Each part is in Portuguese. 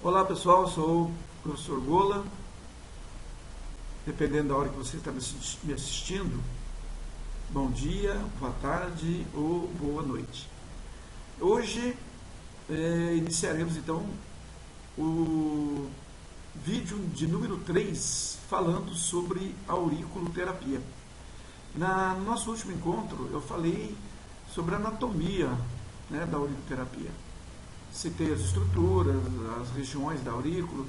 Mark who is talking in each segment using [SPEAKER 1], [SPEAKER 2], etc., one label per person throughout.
[SPEAKER 1] Olá pessoal, sou o professor Gola. Dependendo da hora que você está me assistindo, bom dia, boa tarde ou boa noite. Hoje iniciaremos então o vídeo de número 3 falando sobre auriculoterapia. No nosso último encontro eu falei sobre a anatomia, da auriculoterapia. Citei as estruturas, as regiões da aurícula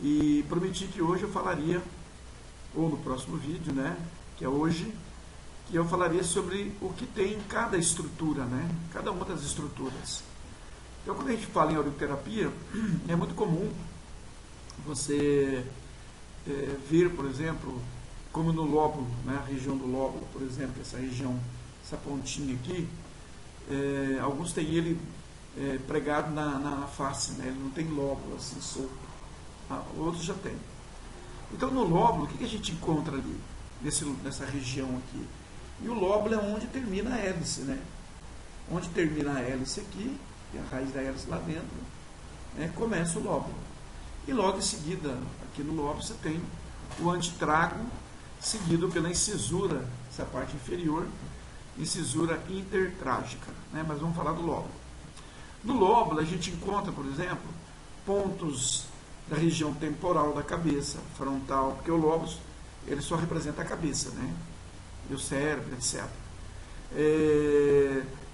[SPEAKER 1] e prometi que hoje eu falaria, ou no próximo vídeo, que é hoje, que eu falaria sobre o que tem em cada estrutura, cada uma das estruturas. Então, quando a gente fala em auriculoterapia, é muito comum você ver, por exemplo, como no lóbulo, a região do lóbulo, por exemplo, essa região, essa pontinha aqui, alguns têm ele pregado na face, ele não tem lóbulo assim solto, outros já tem. Então no lóbulo, o que a gente encontra ali, nessa região aqui? E o lóbulo é onde termina a hélice, onde termina a hélice aqui, e a raiz da hélice lá dentro, começa o lóbulo. E logo em seguida, aqui no lóbulo, você tem o antitrago, seguido pela incisura, essa parte inferior, incisura intertrágica, mas vamos falar do lóbulo. No lóbulo, a gente encontra, por exemplo, pontos da região temporal da cabeça, frontal, porque o lóbulo ele só representa a cabeça, e o cérebro, etc.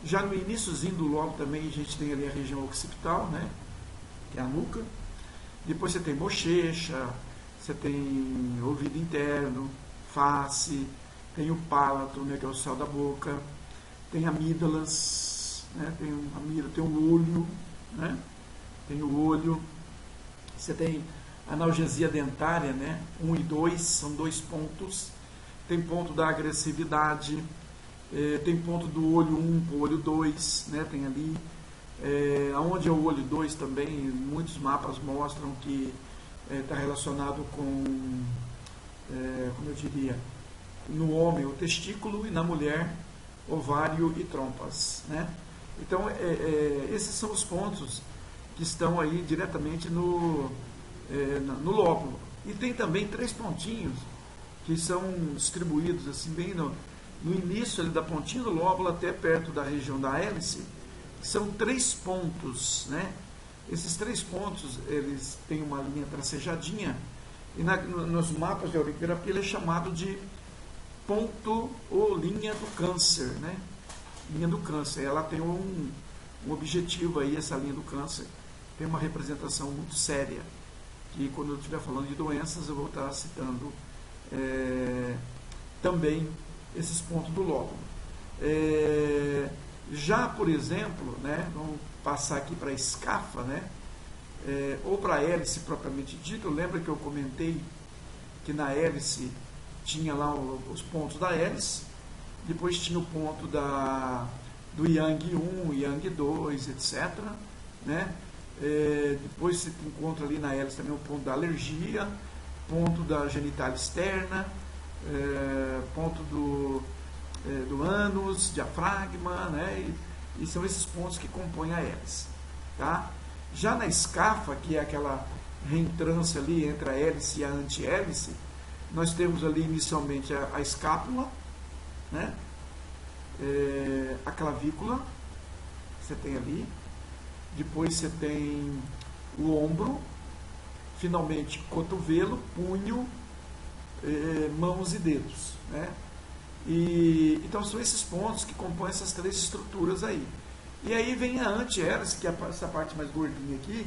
[SPEAKER 1] Já no iniciozinho do lóbulo também a gente tem ali a região occipital, que é a nuca. Depois você tem bochecha, você tem ouvido interno, face, tem o palato, que é o céu da boca, tem amígdalas, tem o olho, tem o olho, você tem analgesia dentária, 1 e 2, são 2 pontos, tem ponto da agressividade, tem ponto do olho 1 para o olho 2, tem ali, onde é o olho 2 também, muitos mapas mostram que está relacionado com, como eu diria, no homem o testículo e na mulher ovário e trompas, Então, esses são os pontos que estão aí diretamente no lóbulo. E tem também 3 pontinhos que são distribuídos assim bem no início ali da pontinha do lóbulo até perto da região da hélice. São 3 pontos, Esses 3 pontos, eles têm uma linha tracejadinha e nos mapas de auriculoterapia ele é chamado de ponto ou linha do câncer, linha do câncer. Ela tem um objetivo aí, essa linha do câncer tem uma representação muito séria, que quando eu estiver falando de doenças eu vou estar citando também esses pontos do lóbulo. Já, por exemplo, vamos passar aqui para a escafa, ou para a hélice propriamente dito. Lembra que eu comentei que na hélice tinha lá os pontos da hélice, depois tinha o ponto do Yang 1, Yang 2, etc. Depois você encontra ali na hélice também o ponto da alergia, ponto da genital externa, ponto do ânus, diafragma, e são esses pontos que compõem a hélice. Tá? Já na escafa, que é aquela reentrância ali entre a hélice e a antihélice, nós temos ali inicialmente a escápula, a clavícula, você tem ali, depois você tem o ombro, finalmente cotovelo, punho, mãos e dedos, então são esses pontos que compõem essas 3 estruturas aí. E aí vem a antihélice, que é essa parte mais gordinha aqui,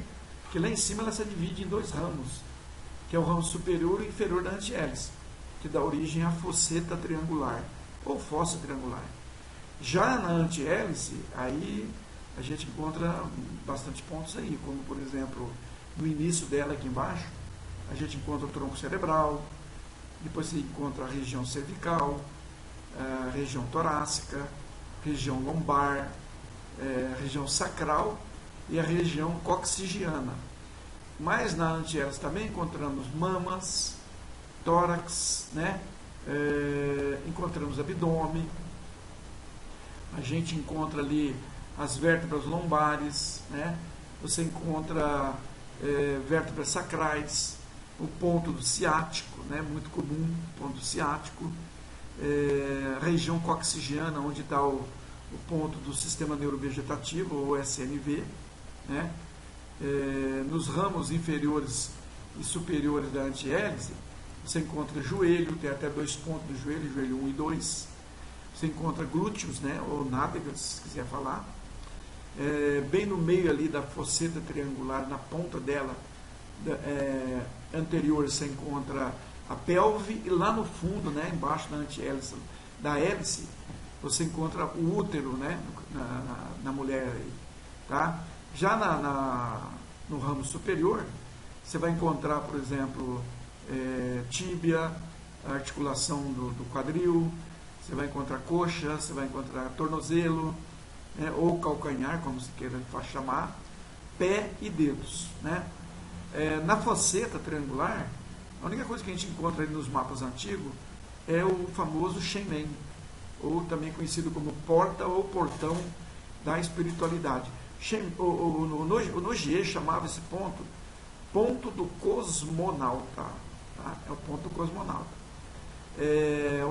[SPEAKER 1] que lá em cima ela se divide em 2 ramos, que é o ramo superior e inferior da antihélice, que dá origem à fosseta triangular, ou fossa triangular. Já na antihélice, aí a gente encontra bastante pontos aí, como por exemplo, no início dela aqui embaixo, a gente encontra o tronco cerebral, depois você encontra a região cervical, a região torácica, região lombar, região sacral e a região coxigiana. Mas na antihélice também encontramos mamas, tórax, encontramos abdômen, a gente encontra ali as vértebras lombares, você encontra vértebras sacrais, o ponto do ciático, né, muito comum, ponto ciático, região coxigiana, onde está o ponto do sistema neurovegetativo, ou SNV, né, nos ramos inferiores e superiores da antihélice, você encontra joelho, tem até 2 pontos do joelho, joelho 1 e 2, você encontra glúteos, né, ou nádegas, se quiser falar, bem no meio ali da fosseta triangular, na ponta dela, anterior, você encontra a pelve, e lá no fundo, né, embaixo da antihélice, da hélice, você encontra o útero, né, na mulher aí, tá? Já no ramo superior, você vai encontrar, por exemplo, tíbia, a articulação do quadril, você vai encontrar coxa, você vai encontrar tornozelo, né, ou calcanhar, como se queira chamar, pé e dedos, né? Na fosseta triangular, a única coisa que a gente encontra ali nos mapas antigos é o famoso Shemen, ou também conhecido como porta ou portão da espiritualidade. O Nogier chamava esse ponto do cosmonauta, tá? É o ponto do cosmonauta.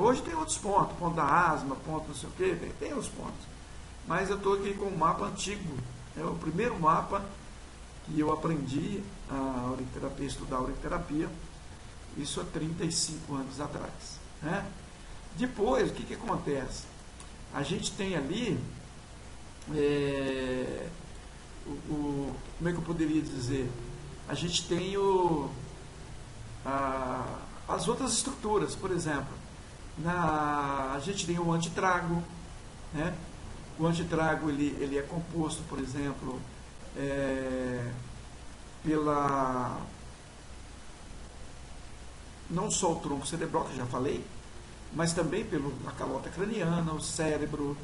[SPEAKER 1] Hoje tem outros pontos, ponto da asma, ponto não sei o que, tem outros pontos. Mas eu estou aqui com um mapa antigo, é o primeiro mapa que eu aprendi a auriculoterapia, estudar auriculoterapia, isso há 35 anos atrás, né? Depois, o que acontece? A gente tem ali, como é que eu poderia dizer? A gente tem as outras estruturas, por exemplo, a gente tem o antitrago, né? O antitrago ele é composto, por exemplo, não só o tronco cerebral, que eu já falei, mas também pela calota craniana, o cérebro,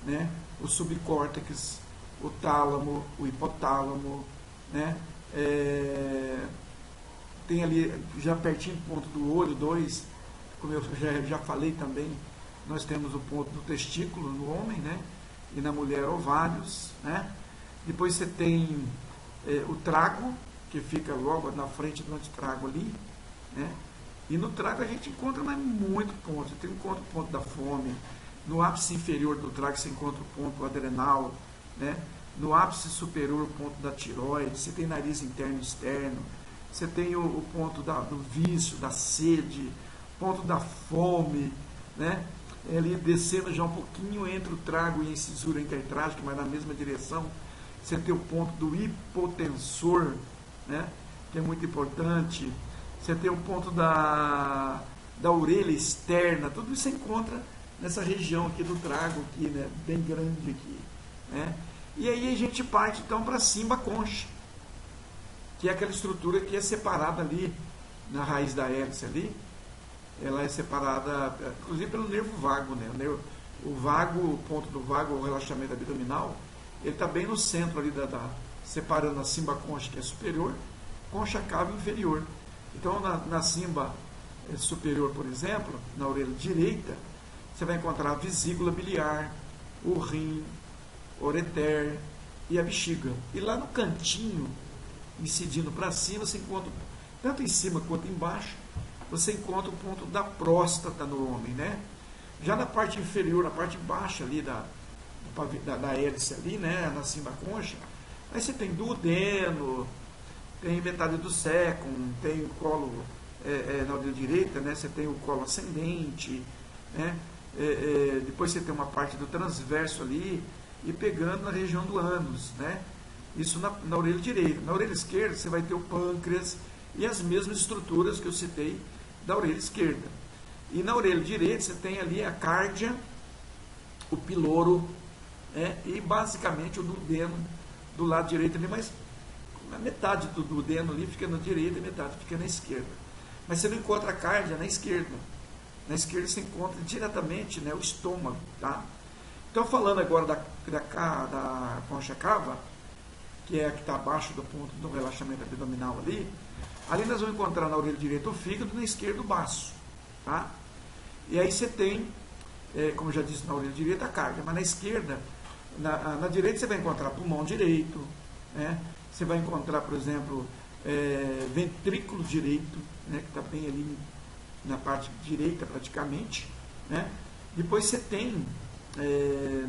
[SPEAKER 1] né, o subcórtex, o tálamo, o hipotálamo, né, tem ali, já pertinho do ponto do olho, 2, como eu já falei também, nós temos o ponto do testículo no homem, né, e na mulher ovários, né. Depois você tem o trago, que fica logo na frente do antitrago ali, né. E no trago a gente encontra mais muito ponto. Você encontra o ponto da fome, no ápice inferior do trago você encontra o ponto adrenal, né. No ápice superior o ponto da tireoide, você tem nariz interno e externo, você tem o ponto do vício, da sede, ponto da fome, né. Ali descendo já um pouquinho entre o trago e a incisura intertrágica, mas na mesma direção, você tem o ponto do hipotensor, né, que é muito importante. Você tem o ponto da orelha externa, tudo isso você encontra nessa região aqui do trago, aqui, né, bem grande aqui, né. E aí a gente parte então para cima a concha, que é aquela estrutura que é separada ali na raiz da hélice ali. Ela é separada, inclusive, pelo nervo vago, né? O vago, o ponto do vago, o relaxamento abdominal, ele está bem no centro ali, separando a simba concha, que é superior, concha cava inferior. Então, na simba superior, por exemplo, na orelha direita, você vai encontrar a vesícula biliar, o rim, o ureter e a bexiga. E lá no cantinho, incidindo para cima, você encontra, tanto em cima quanto embaixo, você encontra o ponto da próstata no homem, né? Já na parte inferior, na parte baixa ali da hélice ali, né, na simba concha, aí você tem duodeno, tem metade do sécum, tem o colo na orelha direita, né, você tem o colo ascendente, né, depois você tem uma parte do transverso ali, e pegando na região do ânus, né, isso na orelha direita. Na orelha esquerda você vai ter o pâncreas e as mesmas estruturas que eu citei da orelha esquerda. E na orelha direita você tem ali a cárdia, o piloro, e basicamente o duodeno do lado direito ali, mas a metade do duodeno ali fica na direita e metade fica na esquerda. Mas você não encontra a cárdia na esquerda. Na esquerda você encontra diretamente, né, o estômago, tá? Então, falando agora da concha cava, que é a que está abaixo do ponto do relaxamento abdominal ali nós vamos encontrar na orelha direita o fígado, na esquerda o baço, tá? E aí você tem, como eu já disse, na orelha direita a cárdia, mas na esquerda, na direita você vai encontrar pulmão direito, né? você vai encontrar, por exemplo, ventrículo direito, né, que está bem ali na parte direita praticamente, né? Depois você tem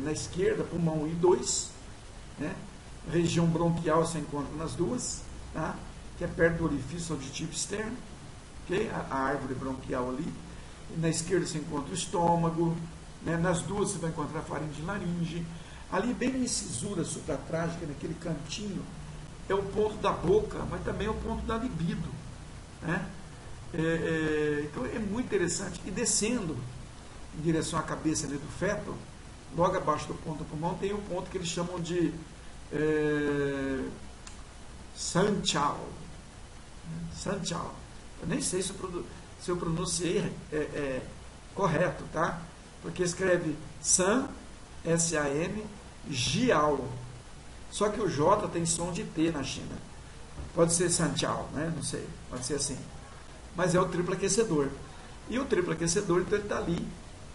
[SPEAKER 1] na esquerda pulmão 1 e 2, né? Região bronquial você encontra nas duas, tá? Que é perto do orifício auditivo externo, okay? A árvore bronquial ali. E na esquerda você encontra o estômago, né? Nas duas você vai encontrar a faringe e laringe. Ali bem na incisura supratrágica, naquele cantinho, é o ponto da boca, mas também é o ponto da libido, né? Então é muito interessante. E descendo em direção à cabeça ali do feto, logo abaixo do ponto do pulmão, tem um ponto que eles chamam de Sanchal. Sanchal. Eu nem sei se eu pronunciei correto, tá? Porque escreve San, S-A-N, Jiao. Só que o J tem som de T na China. Pode ser Sanchal, né? Não sei, pode ser assim. Mas é o triplo aquecedor. E o triplo aquecedor, então, ele está ali,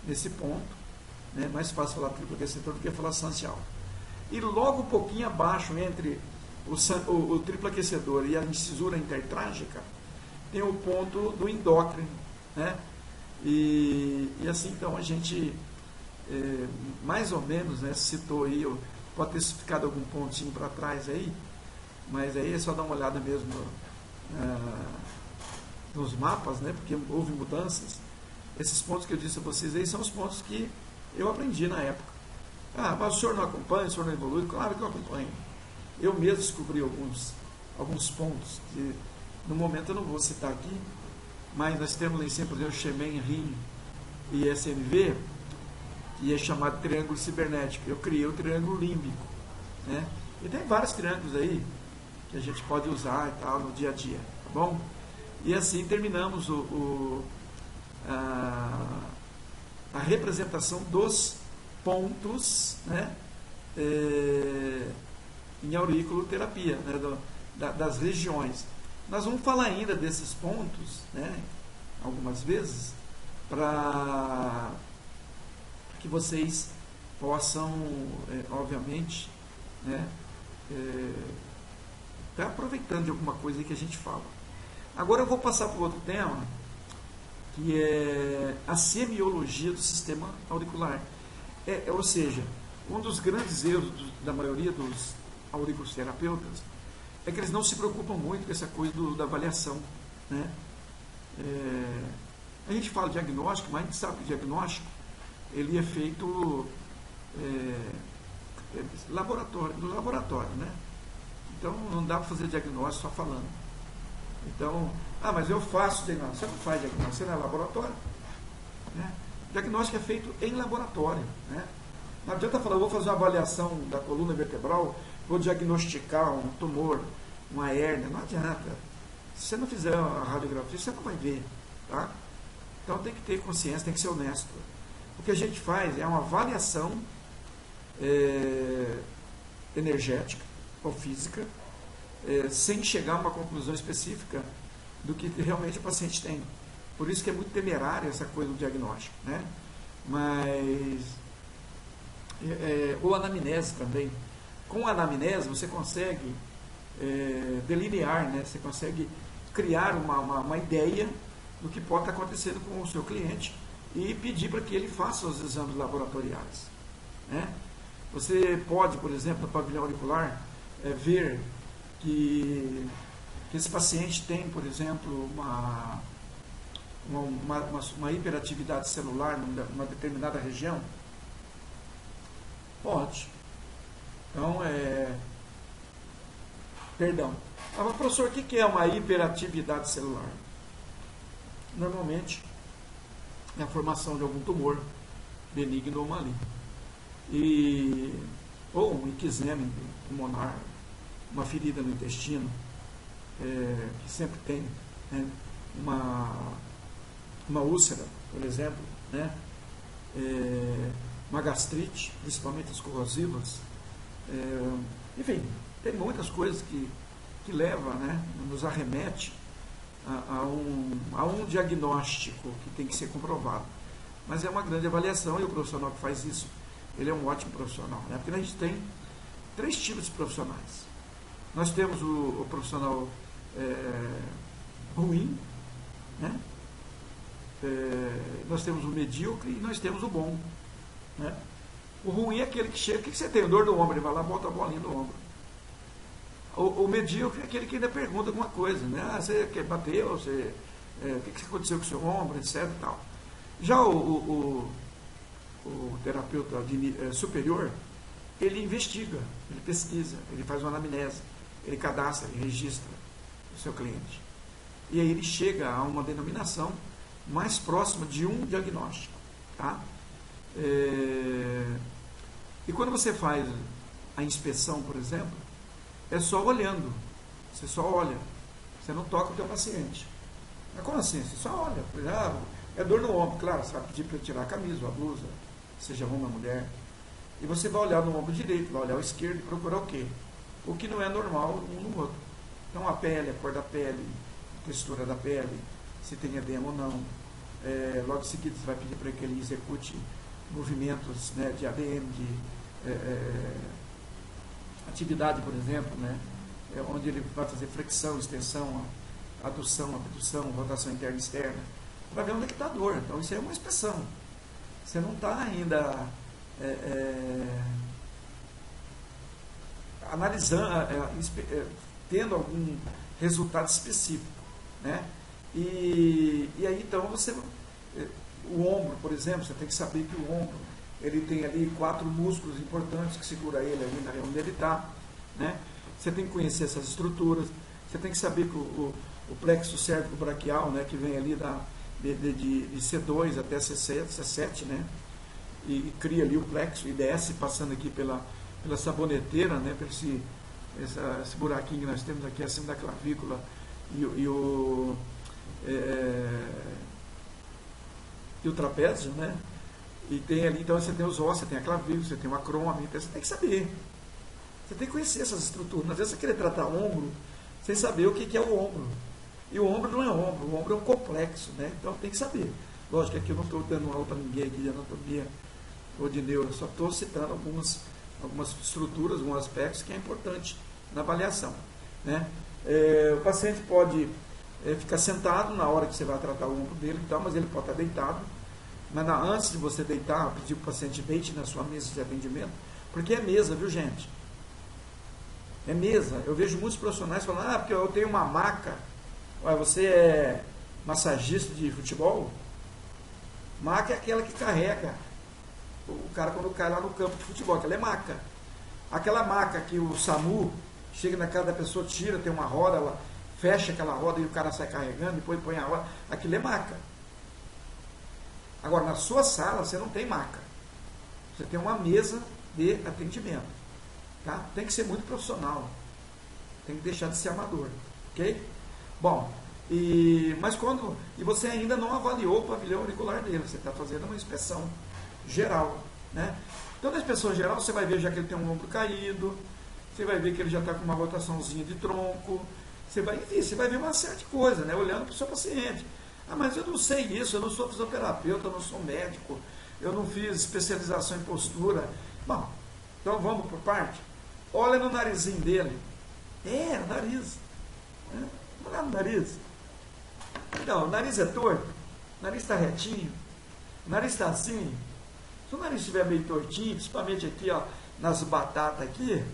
[SPEAKER 1] nesse ponto. Né? Mais fácil falar triplo aquecedor do que falar Sanchal. E logo um pouquinho abaixo, entre o triplo aquecedor e a incisura intertrágica, tem o ponto do endócrino, né? E assim, então, a gente, mais ou menos, né, citou aí, pode ter ficado algum pontinho para trás aí, mas aí é só dar uma olhada mesmo nos mapas, né, porque houve mudanças. Esses pontos que eu disse a vocês aí são os pontos que eu aprendi na época. Ah, mas o senhor não acompanha, o senhor não evolui? Claro que eu acompanho. Eu mesmo descobri alguns pontos que no momento eu não vou citar aqui, mas nós temos lá em cima, por exemplo, Shemen, Rim e SMV, que é chamado de triângulo cibernético. Eu criei o triângulo límbico, né? E tem vários triângulos aí que a gente pode usar e tal no dia a dia, tá bom? E assim terminamos a representação dos pontos, né, em auriculoterapia, né, das regiões. Nós vamos falar ainda desses pontos, né, algumas vezes, para que vocês possam, obviamente, né, estar aproveitando de alguma coisa que a gente fala. Agora eu vou passar para outro tema, que é a semiologia do sistema auricular. Ou seja, um dos grandes erros da maioria dos auriculoterapeutas é que eles não se preocupam muito com essa coisa da avaliação, né? A gente fala de diagnóstico, mas a gente sabe que o diagnóstico ele é feito no laboratório, né? Então não dá para fazer diagnóstico só falando. Então, mas eu faço diagnóstico. Você não faz diagnóstico, você não é laboratório, né? Diagnóstico é feito em laboratório, né? Não adianta falar, eu vou fazer uma avaliação da coluna vertebral, vou diagnosticar um tumor, uma hérnia, não adianta. Se você não fizer a radiografia, você não vai ver, tá? Então tem que ter consciência, tem que ser honesto. O que a gente faz é uma avaliação energética ou física, sem chegar a uma conclusão específica do que realmente o paciente tem. Por isso que é muito temerária essa coisa do diagnóstico, né? Mas ou anamnese também. Com a anamnese você consegue delinear, né? Você consegue criar uma ideia do que pode estar acontecendo com o seu cliente e pedir para que ele faça os exames laboratoriais, né? Você pode, por exemplo, no pavilhão auricular, ver que esse paciente tem, por exemplo, uma hiperatividade celular numa determinada região? Pode. Então, perdão. Mas, professor, o que é uma hiperatividade celular? Normalmente, é a formação de algum tumor benigno ou maligno. Ou um ictisema pulmonar, uma ferida no intestino, que sempre tem, né, uma úlcera, por exemplo, né, uma gastrite, principalmente as corrosivas, enfim, tem muitas coisas que levam, né, nos arremete a um diagnóstico que tem que ser comprovado. Mas é uma grande avaliação e o profissional que faz isso, ele é um ótimo profissional, né, porque a gente tem 3 tipos de profissionais. nós temos o profissional ruim, né? Nós temos o medíocre e nós temos o bom, né? O ruim é aquele que chega, o que você tem? Dor do ombro, ele vai lá, bota a bolinha no ombro. O medíocre é aquele que ainda pergunta alguma coisa, né? Ah, você quer bater, você, o que aconteceu com o seu ombro, etc. E tal. Já o terapeuta superior, ele investiga, ele pesquisa, ele faz uma anamnese, ele cadastra, ele registra o seu cliente. E aí ele chega a uma denominação mais próxima de um diagnóstico. Tá? E quando você faz a inspeção, por exemplo, é só olhando. Você só olha. Você não toca o teu paciente. Mas como assim? Você só olha. É dor no ombro. Claro, você vai pedir para tirar a camisa ou a blusa, seja homem ou mulher. E você vai olhar no ombro direito, vai olhar o esquerdo e procurar o quê? O que não é normal um no outro. Então a pele, a cor da pele, a textura da pele, se tem edema ou não. Logo em seguida você vai pedir para que ele execute movimentos, né, de ADM, de atividade, por exemplo, né, onde ele vai fazer flexão, extensão, adução, abdução, rotação interna e externa, para ver onde é que está a dor. Então isso é uma inspeção. Você não está ainda analisando, tendo algum resultado específico, né? E aí então o ombro, por exemplo, você tem que saber que o ombro, ele tem ali 4 músculos importantes que segura ele ali onde ele está, né? Você tem que conhecer essas estruturas, você tem que saber que o plexo cérvico-braquial, né, que vem ali de C2 até C7, né? E cria ali o plexo e desce, passando aqui pela saboneteira, né, por esse buraquinho que nós temos aqui acima da clavícula e o trapézio, né? E tem ali, então você tem os ossos, você tem a clavícula, você tem o acrômio, então você tem que saber. Você tem que conhecer essas estruturas. Às vezes você querer tratar o ombro sem saber o que é o ombro. E o ombro não é ombro, o ombro é um complexo, né? Então tem que saber. Lógico que aqui eu não estou dando aula para ninguém aqui de anatomia ou de neuro, só estou citando algumas estruturas, alguns aspectos que é importante na avaliação, né? O paciente pode ficar sentado na hora que você vai tratar o ombro dele, então, mas ele pode estar deitado. Mas antes de você deitar, pedir para o paciente deite na sua mesa de atendimento, porque é mesa, viu, gente? É mesa. Eu vejo muitos profissionais falando, porque eu tenho uma maca. Ué, você é massagista de futebol? Maca é aquela que carrega o cara quando cai lá no campo de futebol, aquela é maca. Aquela maca que o SAMU chega na casa da pessoa, tira, tem uma roda, ela fecha aquela roda e o cara sai carregando, depois põe a roda, aquilo é maca. Agora, na sua sala, você não tem maca. Você tem uma mesa de atendimento. Tá? Tem que ser muito profissional. Tem que deixar de ser amador. Ok? Bom, mas quando... E você ainda não avaliou o pavilhão auricular dele. Você está fazendo uma inspeção geral. Né? Então, na inspeção geral, você vai ver já que ele tem um ombro caído. Você vai ver que ele já está com uma rotaçãozinha de tronco. Você vai ver uma série de coisas, né? Olhando para o seu paciente. Mas eu não sei isso, eu não sou fisioterapeuta, eu não sou médico, eu não fiz especialização em postura. Bom, então vamos por parte. Olha no narizinho dele. O nariz. Olha no nariz. Então, o nariz é torto, o nariz está retinho, o nariz está assim. Se o nariz estiver meio tortinho, principalmente aqui, ó, nas batatas aqui,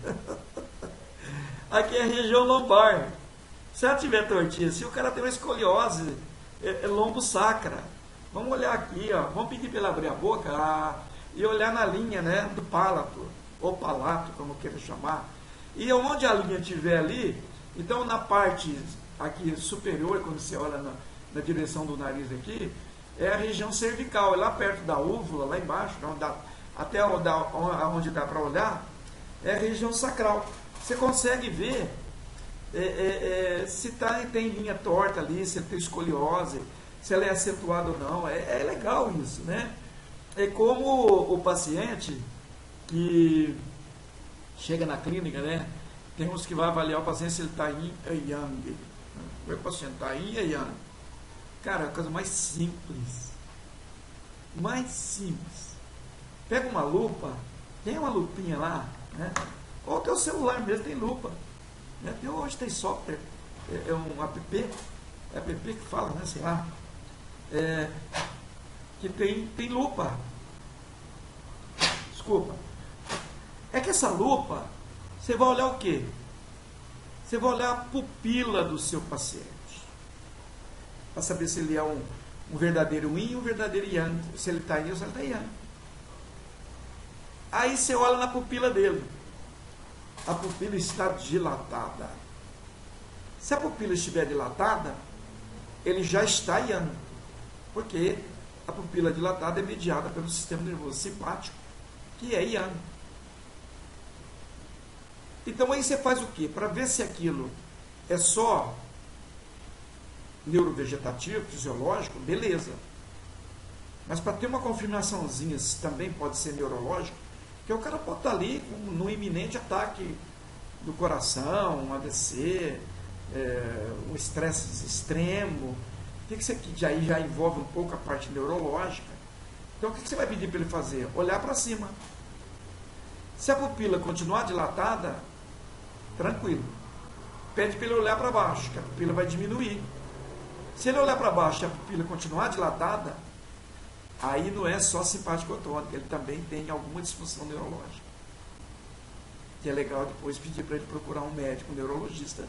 [SPEAKER 1] aqui é a região lombar. Se ela estiver tortinha, se o cara tem uma escoliose, lombo sacra. Vamos olhar aqui, ó. Vamos pedir para ele abrir a boca e olhar na linha, né, do palato, ou palato, como queira chamar. E onde a linha estiver ali, então na parte aqui superior, quando você olha na direção do nariz aqui, é a região cervical, é lá perto da úvula, lá embaixo, até onde dá para olhar, é a região sacral. Você consegue ver se tem linha torta ali, se tem escoliose, se ela é acentuada ou não. É legal isso, né? É como o paciente que chega na clínica, né? Tem uns que vai avaliar o paciente se ele está yin ou yang. O paciente está yin ou yang. Cara, é a coisa mais simples. Mais simples. Pega uma lupa, tem uma lupinha lá, né? Ou o teu celular mesmo tem lupa. né? Hoje tem software, é um app que fala, né, sei lá, que tem lupa. Desculpa. É que essa lupa, você vai olhar o quê? Você vai olhar a pupila do seu paciente, para saber se ele é um verdadeiro yin ou um verdadeiro yang, se ele está yin ou se ele está yang. Aí você olha na pupila dele, a pupila está dilatada. Se a pupila estiver dilatada, ele já está yang, porque a pupila dilatada é mediada pelo sistema nervoso simpático, que é yang. Então aí você faz o quê? Para ver se aquilo é só neurovegetativo, fisiológico, beleza. Mas para ter uma confirmaçãozinha se também pode ser neurológico, porque o cara pode estar ali num iminente ataque do coração, um AVC, um estresse extremo, que isso aqui já envolve um pouco a parte neurológica. Então o que você vai pedir para ele fazer? Olhar para cima. Se a pupila continuar dilatada, tranquilo. Pede para ele olhar para baixo, que a pupila vai diminuir. Se ele olhar para baixo e a pupila continuar dilatada, aí não é só simpático-otônica, ele também tem alguma disfunção neurológica. Que é legal depois pedir para ele procurar um médico, um neurologista,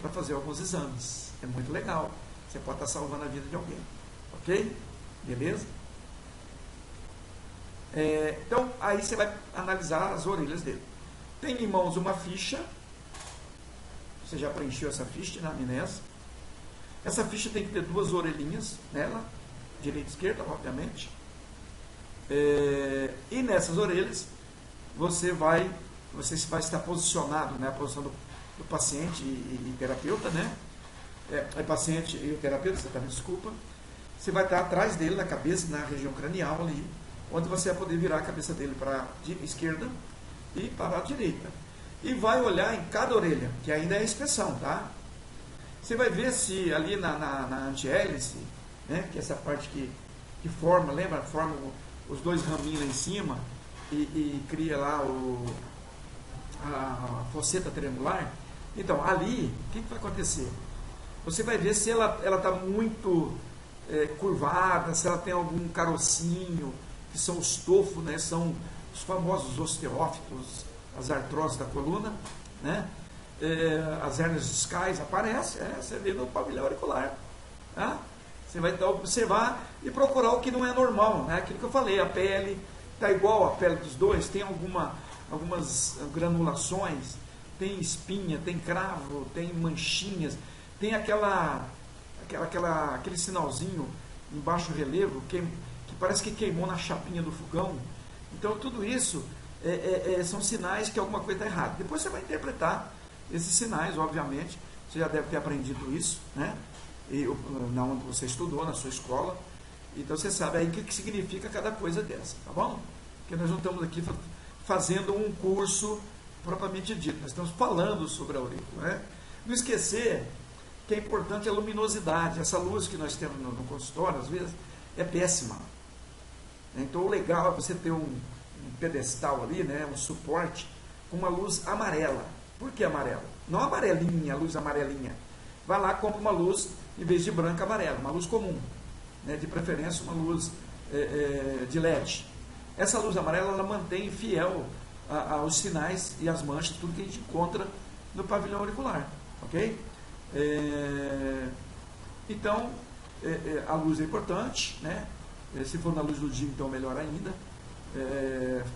[SPEAKER 1] para fazer alguns exames. É muito legal. Você pode estar salvando a vida de alguém. Ok? Beleza? Então, aí você vai analisar as orelhas dele. Tem em mãos uma ficha. Você já preencheu essa ficha na amnésia. Essa ficha tem que ter duas orelhinhas nela, direita e esquerda, obviamente. E nessas orelhas, você vai estar posicionado, né, a posição do paciente e terapeuta, né? Paciente e o terapeuta, você também desculpa. Você vai estar atrás dele, na cabeça, na região cranial ali, onde você vai poder virar a cabeça dele para a esquerda e para a direita. E vai olhar em cada orelha, que ainda é inspeção, tá? Você vai ver se ali na antihélice, né, que é essa parte que forma, lembra? Forma os dois raminhos lá em cima e cria lá a fosseta triangular. Então, ali, o que vai acontecer? Você vai ver se ela está muito curvada, se ela tem algum carocinho, que são os tofos, né? São os famosos osteófitos, as artroses da coluna, né? As hérnias discais aparecem, você vê no pavilhão auricular. Tá? Você vai então observar e procurar o que não é normal, né? Aquilo que eu falei, a pele está igual à pele dos dois, tem algumas granulações, tem espinha, tem cravo, tem manchinhas, tem aquele sinalzinho em baixo relevo que parece que queimou na chapinha do fogão. Então tudo isso são sinais que alguma coisa está errada. Depois você vai interpretar esses sinais, obviamente, você já deve ter aprendido isso, né? Na onde você estudou, na sua escola. Então você sabe aí o que significa cada coisa dessa, tá bom? Porque nós não estamos aqui fazendo um curso propriamente dito, nós estamos falando sobre a aurícula, né? Não esquecer que é importante a luminosidade. Essa luz que nós temos no consultório, às vezes, é péssima. Então o legal é você ter um pedestal ali, né, um suporte, com uma luz amarela. Por que amarela? Não amarelinha, luz amarelinha. Vai lá, compra uma luz, em vez de branca, amarela, uma luz comum, né, de preferência uma luz de LED. Essa luz amarela, ela mantém fiel aos sinais e as manchas, tudo que a gente encontra no pavilhão auricular, ok? Então, a luz é importante, né? Se for na luz do dia, então melhor ainda.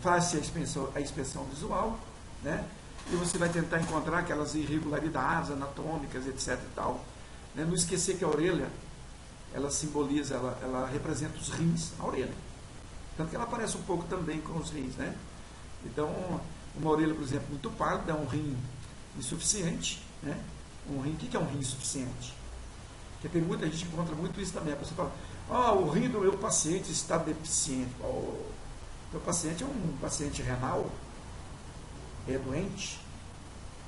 [SPEAKER 1] Faça a inspeção visual, né? E você vai tentar encontrar aquelas irregularidades anatômicas, etc. e tal, né? Não esquecer que a orelha, ela simboliza, ela representa os rins, a orelha. Tanto que ela parece um pouco também com os rins, né? Então, uma orelha, por exemplo, muito pálida é um rim insuficiente, né? Um rim, o que é um rim insuficiente? Porque tem muita gente que encontra muito isso também. A pessoa fala, o rim do meu paciente está deficiente. O meu paciente é um paciente renal, é doente.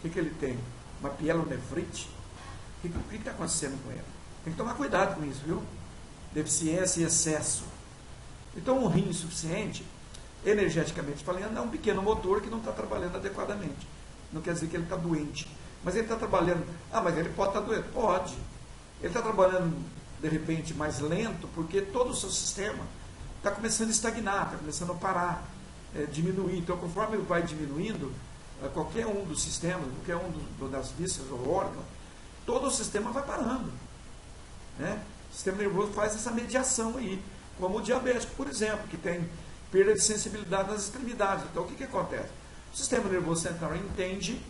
[SPEAKER 1] O que ele tem? Uma pielonefrite? O que está acontecendo com ele? Tem que tomar cuidado com isso, viu? Deficiência e excesso. Então, um rim insuficiente, energeticamente falando, é um pequeno motor que não está trabalhando adequadamente. Não quer dizer que ele está doente. Mas ele está trabalhando, mas ele pode estar doente? Pode. Ele está trabalhando, de repente, mais lento, porque todo o seu sistema está começando a estagnar, está começando a parar, diminuir. Então, conforme ele vai diminuindo, qualquer um dos sistemas, qualquer um das vísceras ou órgão, todo o sistema vai parando. Né? O sistema nervoso faz essa mediação aí, como o diabético, por exemplo, que tem perda de sensibilidade nas extremidades. Então, o que acontece? O sistema nervoso central entende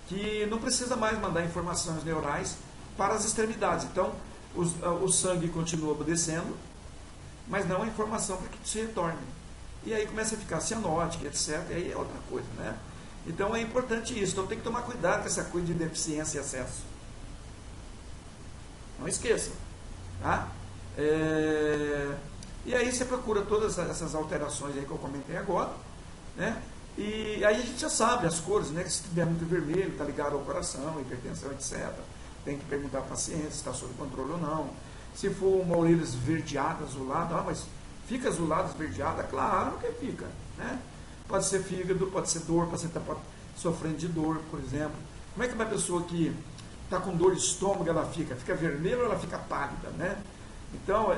[SPEAKER 1] que não precisa mais mandar informações neurais para as extremidades. Então, o sangue continua obedecendo, mas não a informação para que se retorne. E aí começa a ficar cianótica, etc. E aí é outra coisa, né? Então é importante isso. Então tem que tomar cuidado com essa coisa de deficiência e excesso. Não esqueça. Tá? E aí você procura todas essas alterações aí que eu comentei agora, né? E aí a gente já sabe as cores, né? Que se tiver muito vermelho, está ligado ao coração, hipertensão, etc. Tem que perguntar ao paciente se está sob controle ou não. Se for uma orelha esverdeada, azulada, mas fica azulada, esverdeada? Claro que fica, né? Pode ser fígado, pode ser dor, o paciente está sofrendo de dor, por exemplo. Como é que uma pessoa que está com dor de estômago, ela fica? Fica vermelha ou ela fica pálida, né? Então,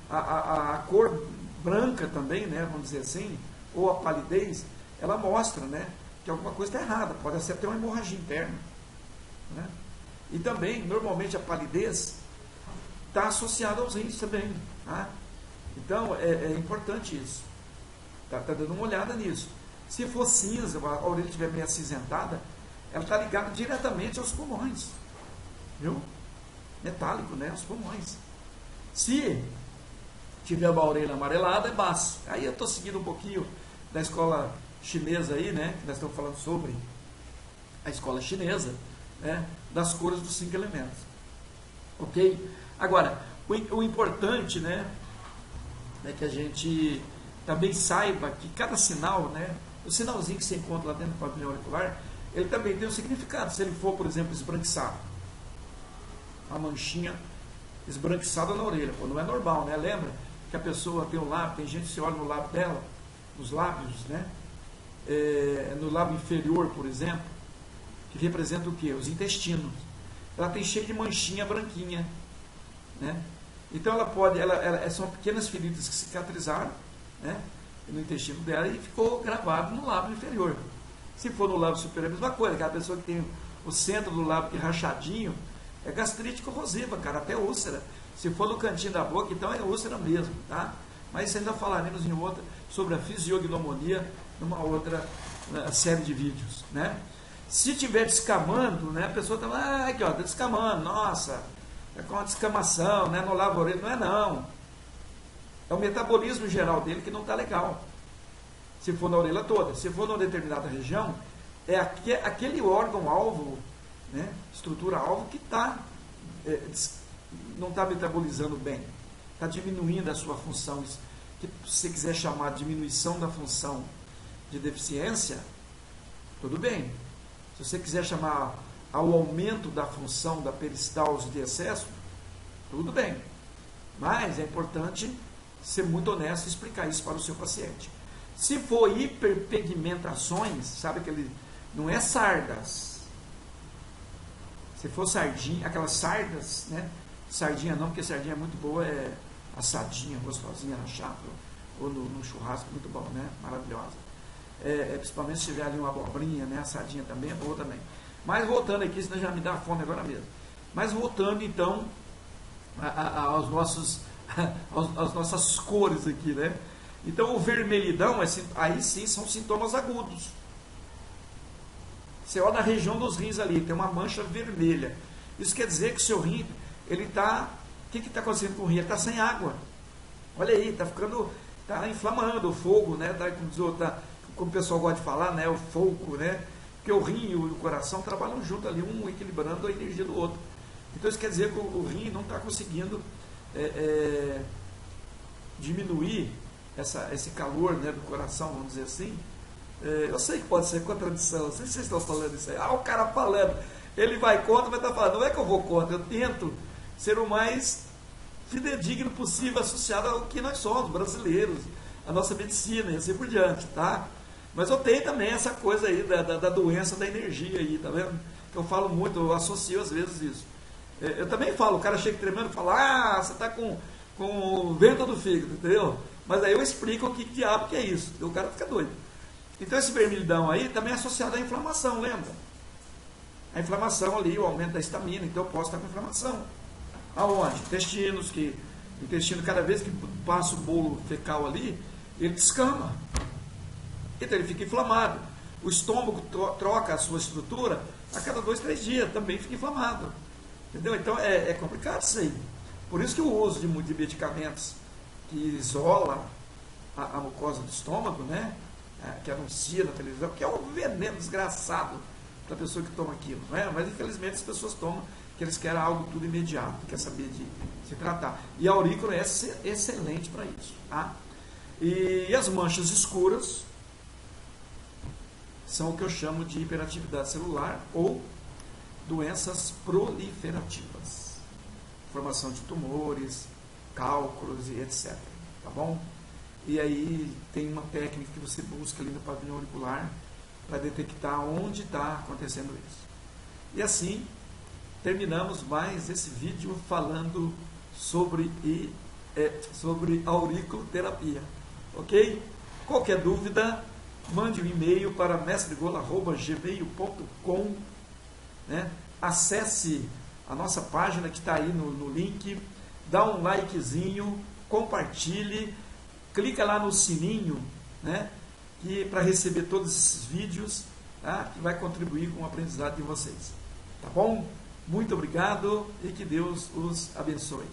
[SPEAKER 1] a cor branca também, né, vamos dizer assim, ou a palidez, ela mostra, né, que alguma coisa está errada, pode ser até uma hemorragia interna, né? E também, normalmente, a palidez está associada aos rins também, tá? Então, é importante isso. Tá dando uma olhada nisso. Se for cinza, a orelha estiver meio acinzentada, ela está ligada diretamente aos pulmões. Viu? Metálico, né? Os pulmões. Se tiver uma orelha amarelada, é baço. Aí eu estou seguindo um pouquinho da escola chinesa aí, né? Que nós estamos falando sobre a escola chinesa, né? Das cores dos 5 elementos. Ok? Agora, o importante, né? É que a gente também saiba que cada sinal, né? O sinalzinho que você encontra lá dentro do pavilhão auricular, ele também tem um significado. Se ele for, por exemplo, esbranquiçado, uma manchinha esbranquiçada na orelha, pô, não é normal, né? Lembra que a pessoa tem um lábio, tem gente que se olha no lábio dela, nos lábios, né? No lábio inferior, por exemplo, que representa o quê? Os intestinos. Ela tem cheio de manchinha branquinha, né? Então ela pode, são pequenas feridas que cicatrizaram, né, no intestino dela e ficou gravado no lábio inferior. Se for no lábio superior, é a mesma coisa. Aquela pessoa que tem o centro do lábio que é rachadinho, é gastrite corrosiva, cara, até úlcera. Se for no cantinho da boca, então é úlcera mesmo, tá? Mas isso ainda falaremos em outra, sobre a fisiognomonia, numa outra série de vídeos, né? Se estiver descamando, né, a pessoa está aqui, ó, está descamando, nossa, é com uma descamação, né, não lava a orelha, não é não. É o metabolismo geral dele que não está legal. Se for na orelha toda, se for numa determinada região, é aquele órgão-alvo, né, estrutura-alvo que não está metabolizando bem, está diminuindo a sua função. Que se você quiser chamar de diminuição da função de deficiência, tudo bem. Se você quiser chamar ao aumento da função da peristalse de excesso, tudo bem. Mas é importante ser muito honesto e explicar isso para o seu paciente. Se for hiperpigmentações, sabe que ele não é sardas. Se for sardinha, aquelas sardas, né? Sardinha não, porque sardinha é muito boa, é assadinha, gostosinha na chapa, ou no churrasco, muito bom, né? Maravilhosa. Principalmente se tiver ali uma abobrinha, né? Assadinha também é boa também. Mas voltando aqui, senão já me dá fome agora mesmo. Mas voltando então às nossas cores aqui, né? Então o vermelhidão, aí sim são sintomas agudos. Você olha na região dos rins ali, tem uma mancha vermelha. Isso quer dizer que o seu rim, ele está... O que está acontecendo com o rim? Ele está sem água. Olha aí, está inflamando o fogo, né? Como o pessoal gosta de falar, né? O fogo, né? Porque o rim e o coração trabalham junto ali, um equilibrando a energia do outro. Então isso quer dizer que o rim não está conseguindo diminuir esse calor, né, do coração, vamos dizer assim. Eu sei que pode ser contradição, não sei se vocês estão falando isso aí. O cara falando, ele vai contra, mas está falando, não é que eu vou contra, eu tento ser o mais fidedigno possível associado ao que nós somos, brasileiros, a nossa medicina e assim por diante, tá? Mas eu tenho também essa coisa aí da doença da energia aí, tá vendo? que eu falo muito, eu associo às vezes isso. Eu também falo, o cara chega tremendo e fala, você está com vento do fígado, entendeu? Mas aí eu explico o que diabo que é isso, o cara fica doido. Então esse vermelhidão aí também é associado à inflamação, lembra? A inflamação ali, o aumento da estamina, então eu posso estar com inflamação. Aonde? Intestinos, que o intestino, cada vez que passa o bolo fecal ali, ele descama. Então ele fica inflamado. O estômago troca a sua estrutura a cada 2, 3 dias, também fica inflamado. Entendeu? Então é complicado isso aí. Por isso que o uso de medicamentos que isola a mucosa do estômago, né? Que anuncia na televisão, que é um veneno desgraçado para a pessoa que toma aquilo, né? Mas infelizmente as pessoas tomam, que eles querem algo tudo imediato, quer saber de se tratar. E a aurícula é excelente para isso, tá? E as manchas escuras são o que eu chamo de hiperatividade celular ou doenças proliferativas, formação de tumores, cálculos e etc. Tá bom? E aí tem uma técnica que você busca ali no pavilhão auricular para detectar onde está acontecendo isso. E assim terminamos mais esse vídeo falando sobre auriculoterapia. Ok? Qualquer dúvida, mande um e-mail para mestregola@gmail.com, né? Acesse a nossa página que está aí no link, dá um likezinho, compartilhe, clica lá no sininho, né? Para receber todos esses vídeos, tá? Que vai contribuir com o aprendizado de vocês. Tá bom? Muito obrigado e que Deus os abençoe.